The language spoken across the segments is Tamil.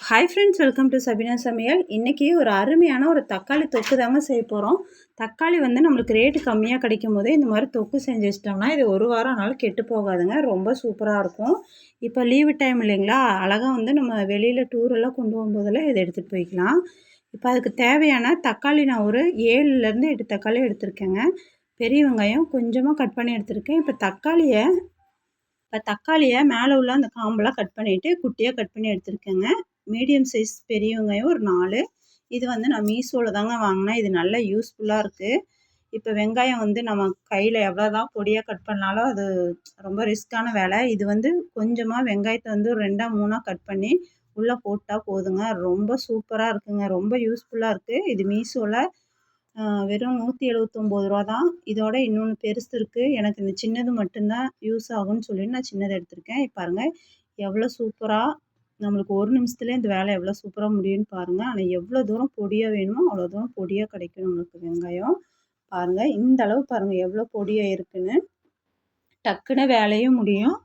Hi friends, welcome to Sabina சமையல். இன்றைக்கி ஒரு அருமையான ஒரு தக்காளி தொக்கு தாங்க செய்ய போகிறோம். தக்காளி நம்மளுக்கு ரேட்டு கம்மியாக கிடைக்கும் போதே இந்த மாதிரி தொக்கு செஞ்சு வச்சிட்டோம்னா இது ஒரு வாரம் ஆனாலும் கெட்டு போகாதுங்க. ரொம்ப சூப்பராக இருக்கும். இப்போ லீவு டைம் இல்லைங்களா, அழகாக நம்ம வெளியில் டூரெல்லாம் கொண்டு போகும்போதெல்லாம் இதை எடுத்துகிட்டு போய்க்கலாம். இப்போ அதுக்கு தேவையான தக்காளி நான் ஒரு 7லேருந்து 8 தக்காளி எடுத்திருக்கேங்க. பெரிய வெங்காயம் கொஞ்சமாக கட் பண்ணி எடுத்திருக்கேன். இப்போ தக்காளியை மேலே உள்ள அந்த காம்பெல்லாம் கட் பண்ணிவிட்டு குட்டியாக கட் பண்ணி எடுத்துருக்கேங்க. மீடியம் சைஸ் பெரிய வெங்காயம் ஒரு 4. இது நான் மீஷோவில் தாங்க வாங்கினேன். இது நல்ல யூஸ்ஃபுல்லாக இருக்குது. இப்போ வெங்காயம் நம்ம கையில் எவ்வளோ தான் பொடியாக கட் பண்ணாலும் அது ரொம்ப ரிஸ்க்கான வேலை. இது கொஞ்சமாக வெங்காயத்தை ஒரு 2ஆ 3ஆ கட் பண்ணி உள்ளே போட்டால் போதுங்க. ரொம்ப சூப்பராக இருக்குங்க. ரொம்ப யூஸ்ஃபுல்லாக இருக்குது. இது மீஷோவில் வெறும் 179 தான். இதோட இன்னொன்று பெருசு இருக்குது. எனக்கு இந்த சின்னது மட்டும்தான் யூஸ் ஆகும்னு சொல்லிட்டு நான் சின்னது எடுத்திருக்கேன். பாருங்கள் எவ்வளோ சூப்பராக நம்மளுக்கு 1 நிமிஷத்துலேயே இந்த வேலை எவ்வளோ சூப்பராக முடியும்னு பாருங்கள். ஆனால் எவ்வளோ தூரம் பொடியாக வேணுமோ அவ்வளோ தூரம் பொடியாக கிடைக்கும் நம்மளுக்கு வெங்காயம். பாருங்கள் இந்த அளவு பாருங்கள் எவ்வளோ பொடியாக இருக்குன்னு. டக்குன்னு வேலையும் முடியும்.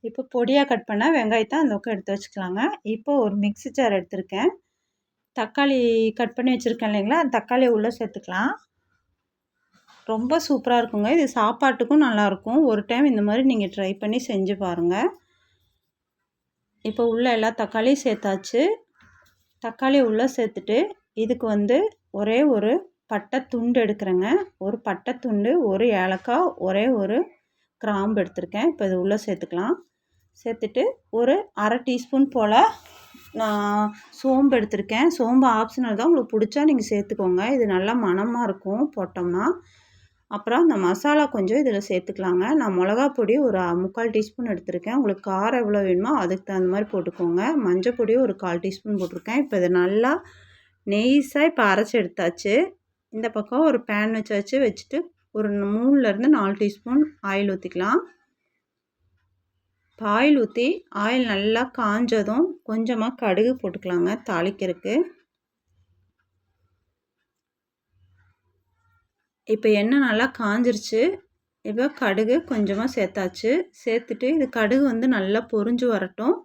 இப்போ பொடியாக கட் பண்ணால் வெங்காயத்தை அந்த பக்கம் எடுத்து வச்சுக்கலாங்க. இப்போ ஒரு மிக்ஸி ஜார் எடுத்திருக்கேன். தக்காளி கட் பண்ணி வச்சுருக்கேன் இல்லைங்களா, அந்த தக்காளியை உள்ளே சேர்த்துக்கலாம். ரொம்ப சூப்பராக இருக்குங்க. இது சாப்பாட்டுக்கும் நல்லாயிருக்கும். ஒரு டைம் இந்த மாதிரி நீங்கள் ட்ரை பண்ணி செஞ்சு பாருங்கள். இப்போ உள்ளே எல்லா தக்காளியும் சேர்த்தாச்சு. தக்காளி உள்ளே சேர்த்துட்டு இதுக்கு ஒரே ஒரு பட்டை துண்டு எடுக்கிறேங்க. ஒரு பட்டை துண்டு, ஒரு ஏலக்காய், ஒரே ஒரு கிராம்பு எடுத்திருக்கேன். இப்போ இது உள்ளே சேர்த்துக்கலாம். சேர்த்துட்டு ஒரு 1/2 டீஸ்பூன் போல் நான் சோம்பு எடுத்திருக்கேன். சோம்பு ஆப்ஷனல் தான், உங்களுக்கு பிடிச்சா நீங்கள் சேர்த்துக்கோங்க. இது நல்லா மணமாக இருக்கும் போட்டோம்னா. அப்புறம் இந்த மசாலா கொஞ்சம் இதில் சேர்த்துக்கலாங்க. நான் மிளகா பொடி ஒரு 3/4 டீஸ்பூன் எடுத்திருக்கேன். உங்களுக்கு காரம் எவ்வளோ வேணுமோ அதுக்கு தகுந்த மாதிரி போட்டுக்கோங்க. மஞ்சள் பொடி ஒரு 1/4 டீஸ்பூன் போட்டிருக்கேன். இப்போ இதை நல்லா நெய்ஸாக இப்போ அரைச்சி எடுத்தாச்சு. இந்த பக்கம் ஒரு பேன் வச்சுட்டு ஒரு 3லேருந்து 4 டீஸ்பூன் ஆயில் ஊற்றிக்கலாம். ஆயில் ஊற்றி ஆயில் நல்லா காஞ்சதும் கொஞ்சமாக கடுகு போட்டுக்கலாங்க தாளிக்கிறதுக்கு. இப்போ எண்ணெய் நல்லா காஞ்சிருச்சு. இப்போ கடுகு கொஞ்சமாக சேர்த்தாச்சு. சேர்த்துட்டு இது கடுகு நல்லா பொரிஞ்சு வரட்டும்.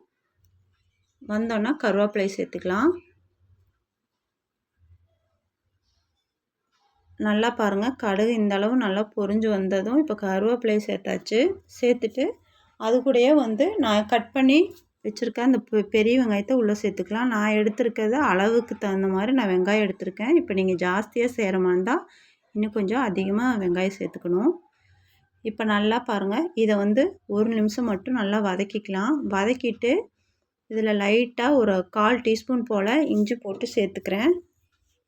வந்தோன்னா கருவேப்பிலை சேர்த்துக்கலாம். நல்லா பாருங்கள் கடுகு இந்த அளவு நல்லா பொரிஞ்சு வந்ததும் இப்போ கருவேப்பிலை சேர்த்தாச்சு. சேர்த்துட்டு அது கூடயே நான் கட் பண்ணி வச்சுருக்கேன் அந்த பெரிய வெங்காயத்தை உள்ளே சேர்த்துக்கலாம். நான் எடுத்துருக்கிறது அளவுக்கு தகுந்த மாதிரி நான் வெங்காயம் எடுத்திருக்கேன். இப்போ நீங்கள் ஜாஸ்தியாக செய்கிற மாதிரி இருந்தால் இன்னும் கொஞ்சம் அதிகமாக வெங்காயம் சேர்த்துக்கணும். இப்போ நல்லா பாருங்கள் இதை 1 நிமிஷம் மட்டும் நல்லா வதக்கிக்கலாம். வதக்கிட்டு இதில் லைட்டாக ஒரு 1/4 டீஸ்பூன் போல் இஞ்சி போட்டு சேர்த்துக்கிறேன்.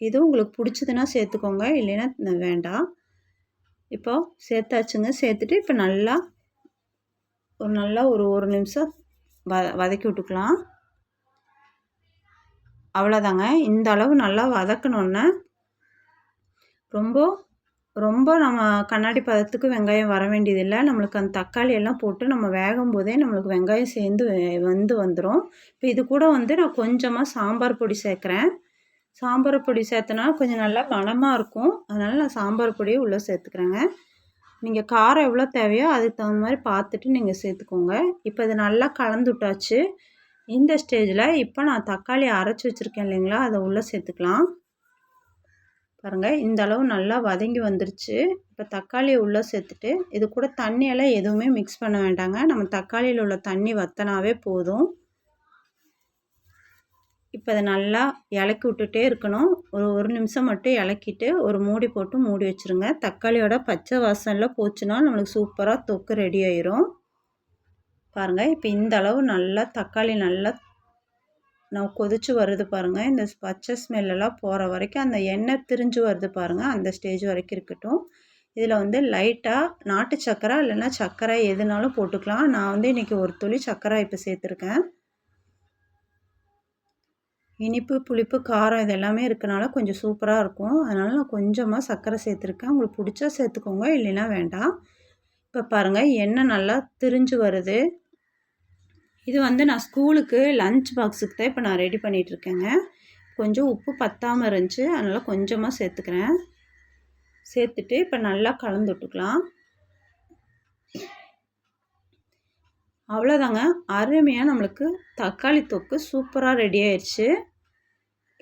இது உங்களுக்கு பிடிச்சதுன்னா சேர்த்துக்கோங்க, இல்லைன்னா வேண்டாம். இப்போ சேர்த்தாச்சுங்க. சேர்த்துட்டு இப்போ நல்லா ஒரு நிமிஷம் வதக்கி விட்டுக்கலாம். அவ்வளோதாங்க. இந்த அளவு நல்லா வதக்கணுன்னு ரொம்ப நம்ம கண்ணாடி பதத்துக்கு வெங்காயம் வர வேண்டியதில்லை. நம்மளுக்கு அந்த தக்காளி எல்லாம் போட்டு நம்ம வேகும் போதே நம்மளுக்கு வெங்காயம் சேர்ந்து வந்துடும். இப்போ இது கூட நான் கொஞ்சமாக சாம்பார் பொடி சேர்க்குறேன். சாம்பார் பொடி சேர்த்தனா கொஞ்சம் நல்லா மணமாக இருக்கும். அதனால் நான் சாம்பார் பொடியை உள்ளே சேர்த்துக்கிறேங்க. நீங்கள் காரம் எவ்வளோ தேவையோ அதுக்கு தகுந்த மாதிரி பார்த்துட்டு நீங்கள் சேர்த்துக்கோங்க. இப்போ இது நல்லா கலந்து விட்டாச்சு. இந்த ஸ்டேஜில் இப்போ நான் தக்காளி அரைச்சி வச்சுருக்கேன் இல்லைங்களா, அதை உள்ளே சேர்த்துக்கலாம். பாருங்கள் இந்த அளவு நல்லா வதங்கி வந்துருச்சு. இப்போ தக்காளியை உள்ளே சேர்த்துட்டு இது கூட தண்ணியெல்லாம் எதுவுமே மிக்ஸ் பண்ண வேண்டாங்க. நம்ம தக்காளியில் உள்ள தண்ணி வற்றினாவே போதும். இப்போ அதை நல்லா இலக்கி விட்டுட்டே இருக்கணும். ஒரு நிமிஷம் மட்டும் இலக்கிட்டு ஒரு மூடி போட்டு மூடி வச்சுருங்க. தக்காளியோட பச்சை வாசனைலாம் போச்சுன்னா நம்மளுக்கு சூப்பராக தொக்கு ரெடி ஆயிரும். பாருங்கள் இப்போ இந்த அளவு நல்லா தக்காளி நல்லா கொதிச்சு வருது பாருங்கள். இந்த பச்சை ஸ்மெல்லாம் போகிற வரைக்கும் அந்த எண்ணெய் திரிஞ்சு வருது பாருங்கள். அந்த ஸ்டேஜ் வரைக்கும் இருக்கட்டும். இதில் லைட்டாக நாட்டு சர்க்கரை இல்லைன்னா சர்க்கரை எதுனாலும் போட்டுக்கலாம். நான் இன்றைக்கி ஒரு துளி சர்க்கரை இப்போ சேர்த்துருக்கேன். இனிப்பு, புளிப்பு, காரம் இது எல்லாமே இருக்கனால கொஞ்சம் சூப்பராக இருக்கும். அதனால் நான் கொஞ்சமாக சர்க்கரை சேர்த்துருக்கேன். உங்களுக்கு பிடிச்சா சேர்த்துக்கோங்க, இல்லைன்னா வேண்டாம். இப்போ பாருங்கள் எண்ணெய் நல்லா திரிஞ்சு வருது. இது நான் ஸ்கூலுக்கு லஞ்ச் பாக்ஸுக்கு தான் இப்போ நான் ரெடி பண்ணிகிட்ருக்கேங்க. கொஞ்சம் உப்பு பத்தாமல் இருந்துச்சு, அதனால் கொஞ்சமாக சேர்த்துக்கிறேன். சேர்த்துட்டு இப்போ நல்லா கலந்து விட்டுக்கலாம். அவ்வளோதாங்க. அருமையாக நம்மளுக்கு தக்காளி தொக்கு சூப்பராக ரெடி ஆயிடுச்சு.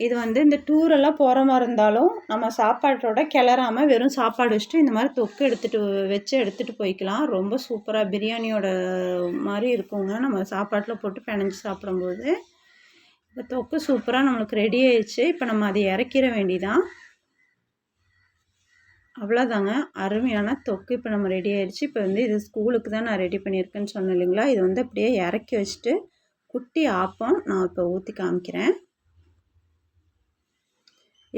இது வந்து இந்த டூரெல்லாம் போகிற மாதிரி இருந்தாலும் நம்ம சாப்பாட்டோட கிளறாமல் வெறும் சாப்பாடு வச்சுட்டு இந்த மாதிரி தொக்கு எடுத்துகிட்டு போய்க்கலாம். ரொம்ப சூப்பராக பிரியாணியோட மாதிரி இருக்குங்க. நம்ம சாப்பாட்டில் போட்டு பிணைஞ்சு சாப்பிடும்போது இப்போ தொக்கு சூப்பராக நம்மளுக்கு ரெடி ஆயிடுச்சு. இப்போ நம்ம அதை இறக்கிற வேண்டிதான். அவ்வளோதாங்க. அருமையான தொக்கு இப்போ நம்ம ரெடி ஆயிடுச்சு. இப்போ வந்து இது ஸ்கூலுக்கு தான் நான் ரெடி பண்ணியிருக்கேன்னு சொன்னேன் இல்லைங்களா? இது வந்து அப்படியே இறக்கி வச்சுட்டு குட்டி ஆப்பம் நான் இப்போ ஊற்றி காமிக்கிறேன்.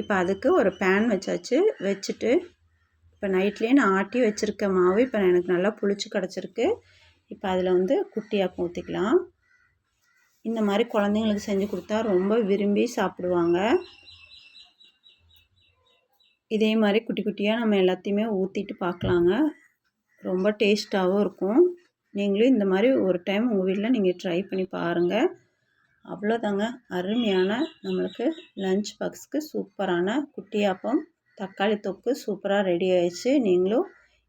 இப்போ அதுக்கு ஒரு பேன் வச்சுட்டு இப்போ நைட்லேயே நான் ஆட்டி வச்சுருக்க மாவு இப்போ எனக்கு நல்லா புளிச்சு கிடச்சிருக்கு. இப்போ அதில் வந்து குட்டி ஆப்பம் ஊற்றிக்கலாம். இந்த மாதிரி குழந்தைங்களுக்கு செஞ்சு கொடுத்தா ரொம்ப விரும்பி சாப்பிடுவாங்க. இதே மாதிரி குட்டி குட்டியாக நம்ம எல்லாத்தையுமே ஊற்றிட்டு பார்க்கலாங்க. ரொம்ப டேஸ்ட்டாகவும் இருக்கும். நீங்களும் இந்த மாதிரி ஒரு டைம் உங்கள் வீட்டில் நீங்கள் ட்ரை பண்ணி பாருங்கள். அவ்வளோதாங்க. அருமையான நம்மளுக்கு லஞ்ச் பாக்ஸுக்கு சூப்பரான குட்டியாப்பம் தக்காளி தொக்கு சூப்பராக ரெடி ஆயிடுச்சு. நீங்களும்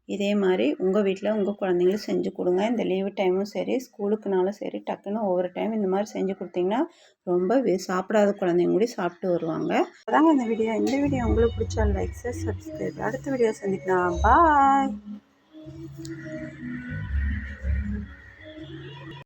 இதே மாதிரி உங்கள் வீட்டில் உங்கள் குழந்தைங்களும் செஞ்சு கொடுங்க. இந்த லீவு டைமும் சரி ஸ்கூலுக்குனாலும் சரி டக்குன்னு ஒவ்வொரு டைம் இந்த மாதிரி செஞ்சு கொடுத்தீங்கன்னா ரொம்ப சாப்பிடாத குழந்தைங்க கூட சாப்பிட்டு வருவாங்க. அதாங்க இந்த வீடியோ உங்களுக்கு பிடிச்சா லைக் சப்ஸ்கிரைப். அடுத்த வீடியோ சந்திக்கலாம். பாய்.